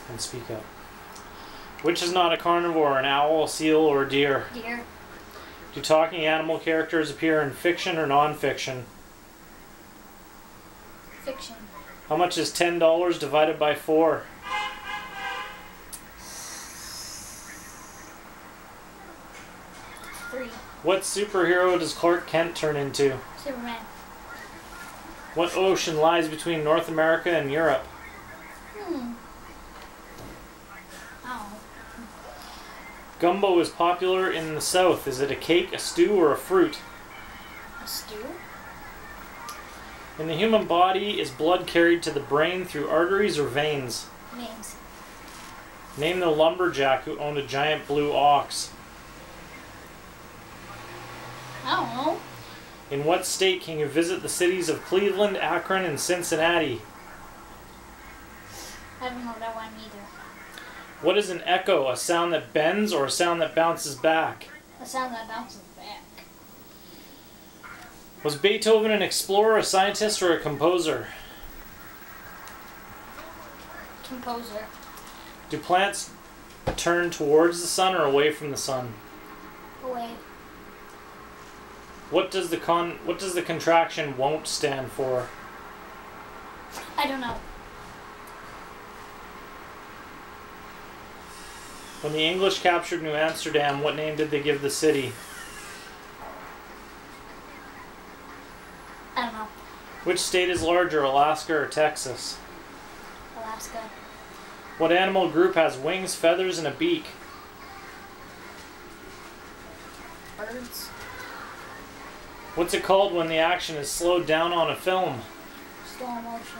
and speak up. Which is not a carnivore, an owl, a seal, or a deer? Deer. Do talking animal characters appear in fiction or non-fiction? Fiction. How much is $10 divided by 4? 3. What superhero does Clark Kent turn into? Superman. What ocean lies between North America and Europe? Oh. Gumbo is popular in the South. Is it a cake, a stew, or a fruit? A stew? In the human body, is blood carried to the brain through arteries or veins? Names. Name the lumberjack who owned a giant blue ox. I don't know. In what state can you visit the cities of Cleveland, Akron, and Cincinnati? I don't know that one either. What is an echo? A sound that bends or a sound that bounces back? A sound that bounces back. Was Beethoven an explorer, a scientist, or a composer? Composer. Do plants turn towards the sun or away from the sun? Away. What does the contraction won't stand for? I don't know. When the English captured New Amsterdam, what name did they give the city? I don't know. Which state is larger, Alaska or Texas? Alaska. What animal group has wings, feathers, and a beak? Birds. What's it called when the action is slowed down on a film? Slow motion.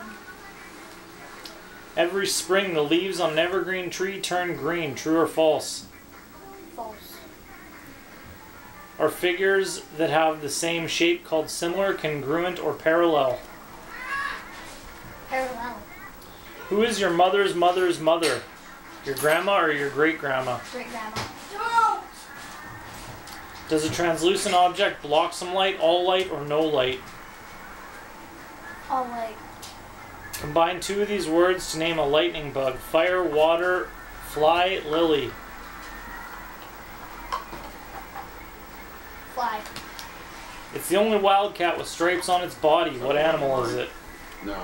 Every spring, the leaves on an evergreen tree turn green. True or false? False. Are figures that have the same shape called similar, congruent, or parallel? Parallel. Who is your mother's mother's mother? Your grandma or your great-grandma? Great grandma. Does a translucent object block some light, all light, or no light? All light. Combine two of these words to name a lightning bug. Fire, water, fly, lily. Fly. It's the only wildcat with stripes on its body. What animal is it? No,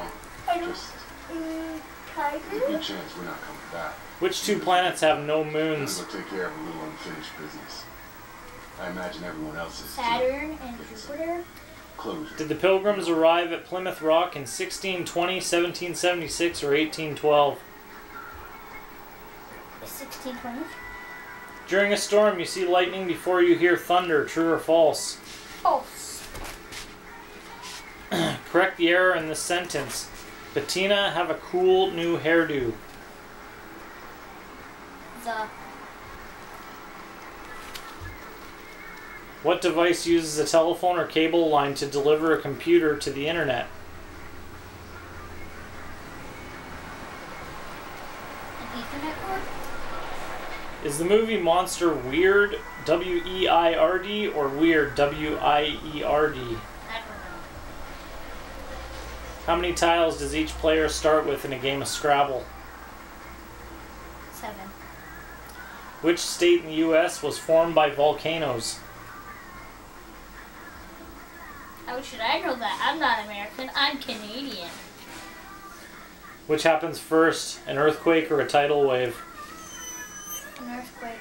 I don't. just there's a good Tiger. chance we're not coming back. Which two planets have no We're moons? gonna take care of a little unfinished business. I imagine everyone else is too. Saturn and Jupiter. Closure. Did the Pilgrims arrive at Plymouth Rock in 1620, 1776, or 1812? 1620. During a storm, you see lightning before you hear thunder. True or false? False. Correct the error in this sentence. Bettina have a cool new hairdo. The. What device uses a telephone or cable line to deliver a computer to the internet? An Ethernet cord. Is the movie Monster weird, W-E-I-R-D, or weird, W-I-E-R-D? I don't know. How many tiles does each player start with in a game of Scrabble? 7. Which state in the U.S. was formed by volcanoes? How should I know that? I'm not American. I'm Canadian. Which happens first, an earthquake or a tidal wave? An earthquake.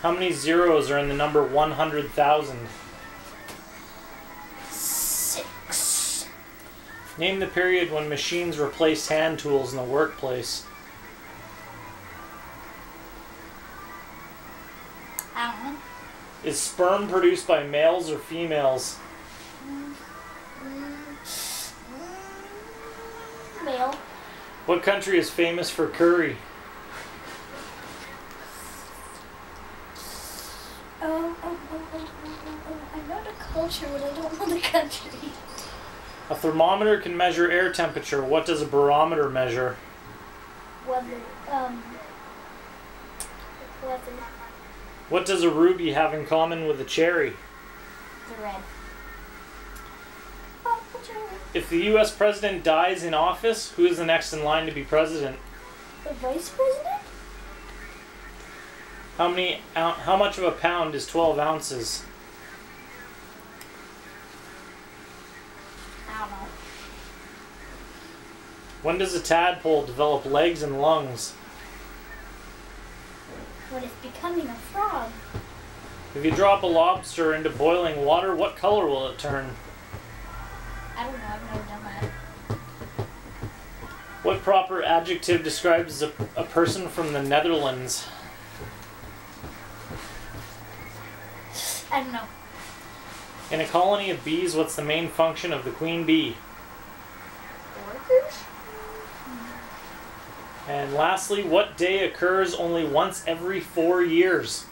How many zeros are in the number 100,000? 6. Name the period when machines replaced hand tools in the workplace. I don't know. Is sperm produced by males or females? Male. What country is famous for curry? I know the culture, but I don't know the country. A thermometer can measure air temperature. What does a barometer measure? Weather. Weather. What does a ruby have in common with a cherry? The red. If the U.S. president dies in office, who is the next in line to be president? The vice president? How much of a pound is 12 ounces? I don't know. When does a tadpole develop legs and lungs? When it's becoming a frog. If you drop a lobster into boiling water, what color will it turn? I don't know. I've never done that. What proper adjective describes a person from the Netherlands? I don't know. In a colony of bees, what's the main function of the queen bee? Workers? And lastly, what day occurs only once every 4 years?